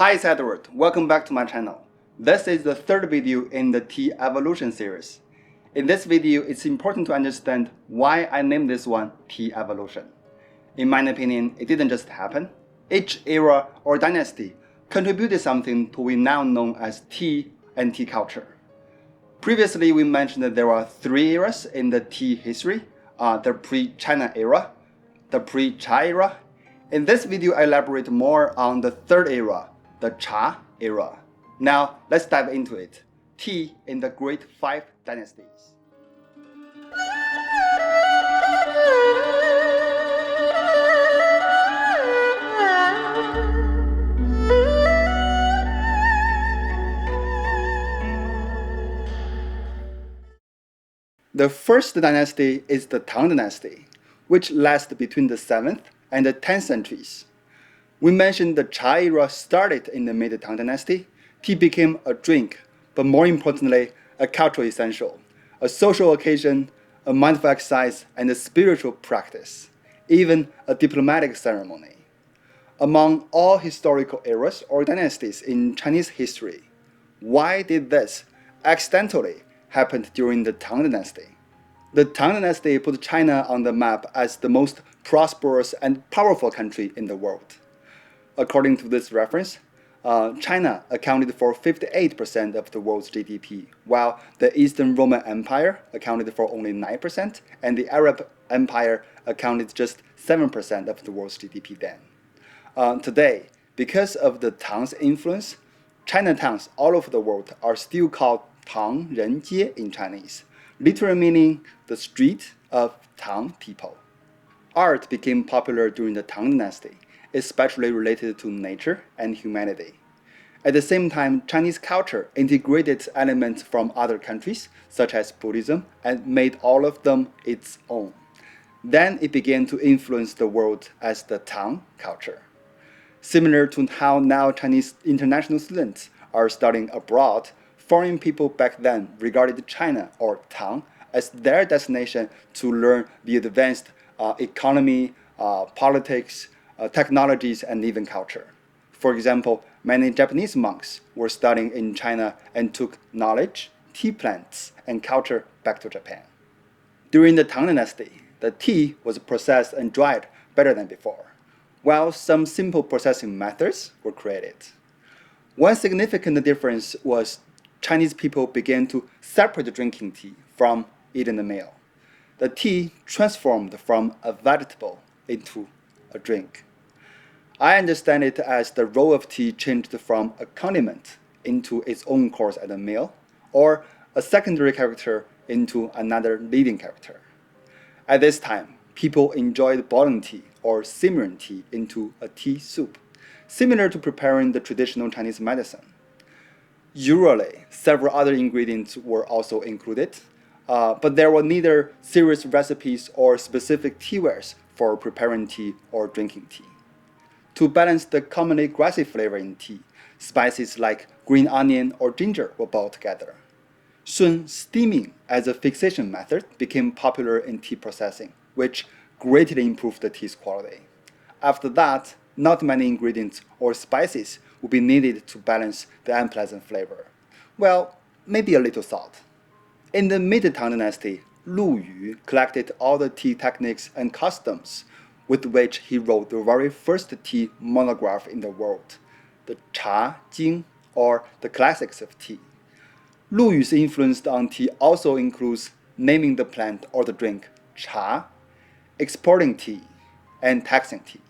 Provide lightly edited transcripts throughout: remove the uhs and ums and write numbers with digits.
Hi, it's Edward. Welcome back to my channel. This is the third video in the tea evolution series. In this video, it's important to understand why I named this one tea evolution. In my opinion, it didn't just happen. Each era or dynasty contributed something to what we now know as tea and tea culture. Previously, we mentioned that there are three eras in the tea history, the pre-China era, the pre-Cha era. In this video, I elaborate more on the third era, the Cha era. Now, let's dive into it. Tea in the Great Five Dynasties. The first dynasty is the Tang dynasty, which lasted between the 7th and the 10th centuries. We mentioned the Cha era started in the mid-Tang dynasty. Tea became a drink, but more importantly, a cultural essential, a social occasion, a mindful exercise, and a spiritual practice, even a diplomatic ceremony. Among all historical eras or dynasties in Chinese history, why did this accidentally happen during the Tang dynasty? The Tang dynasty put China on the map as the most prosperous and powerful country in the world. According to this reference, China accounted for 58% of the world's GDP, while the Eastern Roman Empire accounted for only 9%, and the Arab Empire accounted just 7% of the world's GDP then. Today, because of the Tang's influence, Chinatowns all over the world are still called Tang Renjie in Chinese, literally meaning the street of Tang people. Art became popular during the Tang dynasty, especially related to nature and humanity. At the same time, Chinese culture integrated elements from other countries, such as Buddhism, and made all of them its own. Then it began to influence the world as the Tang culture. Similar to how now Chinese international students are studying abroad, foreign people back then regarded China or Tang as their destination to learn the advanced economy, politics, technologies, and even culture. For example, many Japanese monks were studying in China and took knowledge, tea plants, and culture back to Japan. During the Tang dynasty, the tea was processed and dried better than before, while some simple processing methods were created. One significant difference was Chinese people began to separate drinking tea from eating the meal. The tea transformed from a vegetable into a drink. I understand it as the role of tea changed from a condiment into its own course at a meal, or a secondary character into another leading character. At this time, people enjoyed boiling tea or simmering tea into a tea soup, similar to preparing the traditional Chinese medicine. Usually, several other ingredients were also included, but there were neither serious recipes or specific teawares for preparing tea or drinking tea. To balance the commonly grassy flavor in tea, spices like green onion or ginger were boiled together. Soon, steaming as a fixation method became popular in tea processing, which greatly improved the tea's quality. After that, not many ingredients or spices would be needed to balance the unpleasant flavor. Well, maybe a little salt. In the mid-Tang dynasty, Lu Yu collected all the tea techniques and customs, with which he wrote the very first tea monograph in the world, the Cha Jing, or the Classics of Tea. Lu Yu's influence on tea also includes naming the plant or the drink cha, exporting tea, and taxing tea.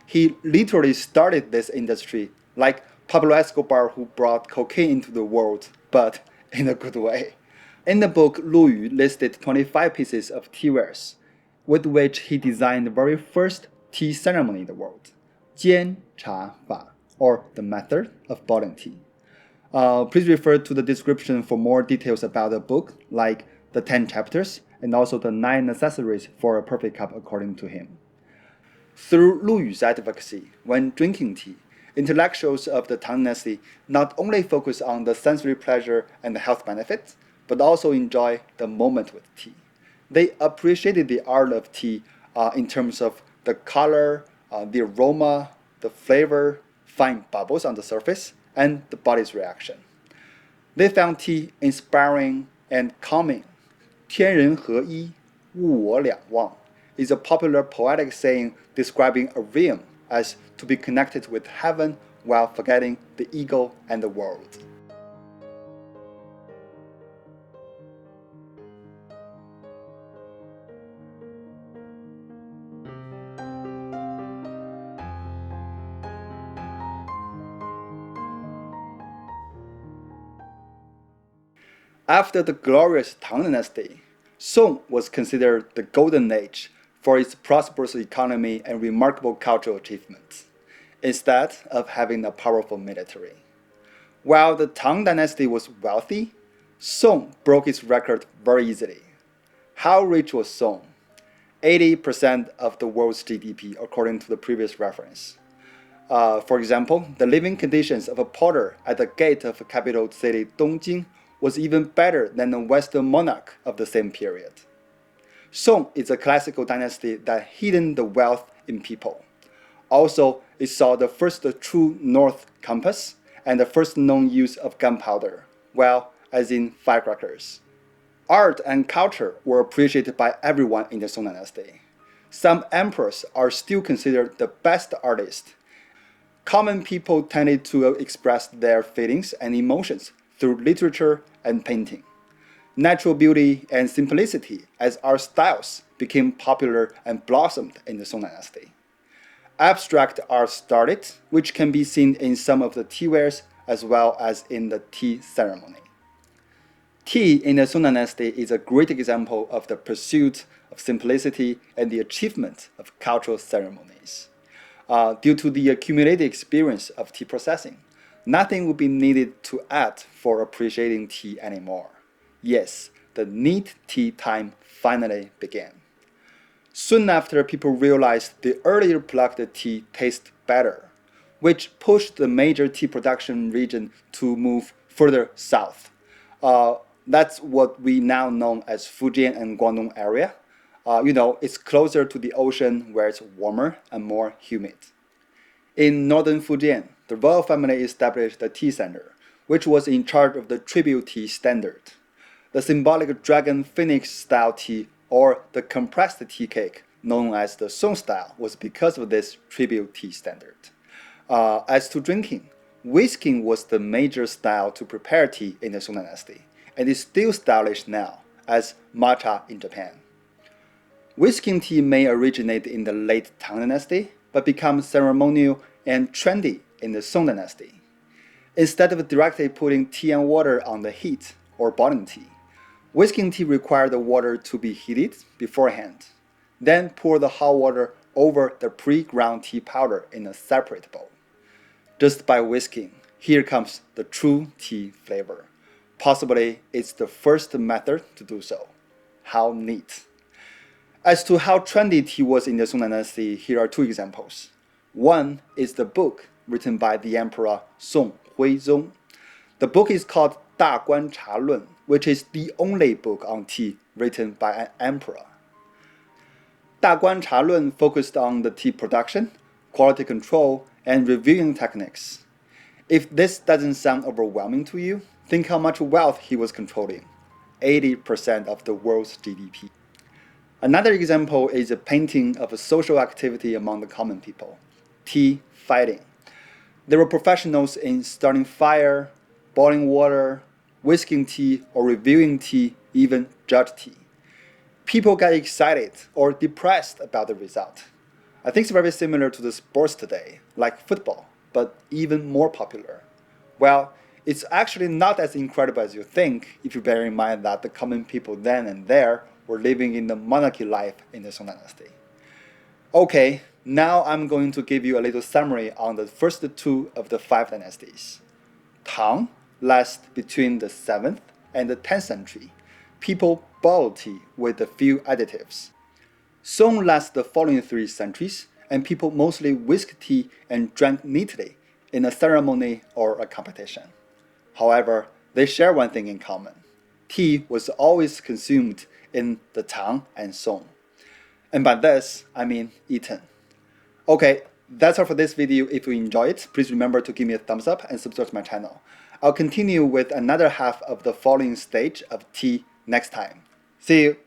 He literally started this industry like Pablo Escobar, who brought cocaine into the world, but in a good way. In the book, Lu Yu listed 25 pieces of teawares, with which he designed the very first tea ceremony in the world, Jian Cha Fa, or the method of boiling tea. Please refer to the description for more details about the book, like the 10 chapters and also the 9 necessaries for a perfect cup according to him. Through Lu Yu's advocacy when drinking tea, intellectuals of the Tang dynasty not only focus on the sensory pleasure and the health benefits, but also enjoy the moment with tea. They appreciated the art of tea in terms of the color, the aroma, the flavor, fine bubbles on the surface and the body's reaction. They found tea inspiring and calming. 天人合一,物我两忘 is a popular poetic saying describing a realm as to be connected with heaven while forgetting the ego and the world. After the glorious Tang Dynasty, Song was considered the golden age for its prosperous economy and remarkable cultural achievements, instead of having a powerful military. While the Tang Dynasty was wealthy, Song broke its record very easily. How rich was Song? 80% of the world's GDP, according to the previous reference. For example, the living conditions of a porter at the gate of the capital city Dongjing was even better than the Western monarch of the same period. Song is a classical dynasty that hidden the wealth in people. Also, it saw the first true north compass and the first known use of gunpowder, well, as in firecrackers. Art and culture were appreciated by everyone in the Song dynasty. Some emperors are still considered the best artists. Common people tended to express their feelings and emotions through literature and painting. Natural beauty and simplicity as art styles became popular and blossomed in the Song dynasty. Abstract art started, which can be seen in some of the tea wares as well as in the tea ceremony. Tea in the Song dynasty is a great example of the pursuit of simplicity and the achievement of cultural ceremonies. Due to the accumulated experience of tea processing, nothing would be needed to add for appreciating tea anymore. Yes, the neat tea time finally began. Soon after, people realized the earlier plucked tea tastes better, which pushed the major tea production region to move further south. That's what we now know as Fujian and Guangdong area. It's closer to the ocean where it's warmer and more humid. In northern Fujian, the royal family established the tea center, which was in charge of the tribute tea standard. The symbolic dragon phoenix style tea or the compressed tea cake, known as the Song style, was because of this tribute tea standard. As to drinking, whisking was the major style to prepare tea in the Song dynasty, and is still stylish now as matcha in Japan. Whisking tea may originate in the late Tang dynasty, but become ceremonial and trendy in the Song dynasty. Instead of directly putting tea and water on the heat or boiling tea, whisking tea required the water to be heated beforehand. Then pour the hot water over the pre-ground tea powder in a separate bowl. Just by whisking, here comes the true tea flavor. Possibly it's the first method to do so. How neat. As to how trendy tea was in the Song dynasty, here are two examples. One is the book written by the emperor Song Huizong. The book is called 大观察论, which is the only book on tea written by an emperor. 大观察论 focused on the tea production, quality control, and reviewing techniques. If this doesn't sound overwhelming to you, think how much wealth he was controlling. 80% of the world's GDP. Another example is a painting of a social activity among the common people, tea fighting. There were professionals in starting fire, boiling water, whisking tea, or reviewing tea, even judge tea. People get excited or depressed about the result. I think it's very similar to the sports today, like football, but even more popular. Well, it's actually not as incredible as you think if you bear in mind that the common people then and there were living in the monarchy life in the Song dynasty. Okay, now I'm going to give you a little summary on the first two of the 5 dynasties. Tang lasts between the 7th and the 10th century. People boiled tea with a few additives. Song lasts the following 3 centuries, and people mostly whisked tea and drank neatly in a ceremony or a competition. However, they share one thing in common. Tea was always consumed in the Tang and Song. And by this, I mean eaten. Okay, That's all for this video. If you enjoyed it, please remember to give me a thumbs up and subscribe to my channel. I'll continue with another half of the following stage of tea next time. See you!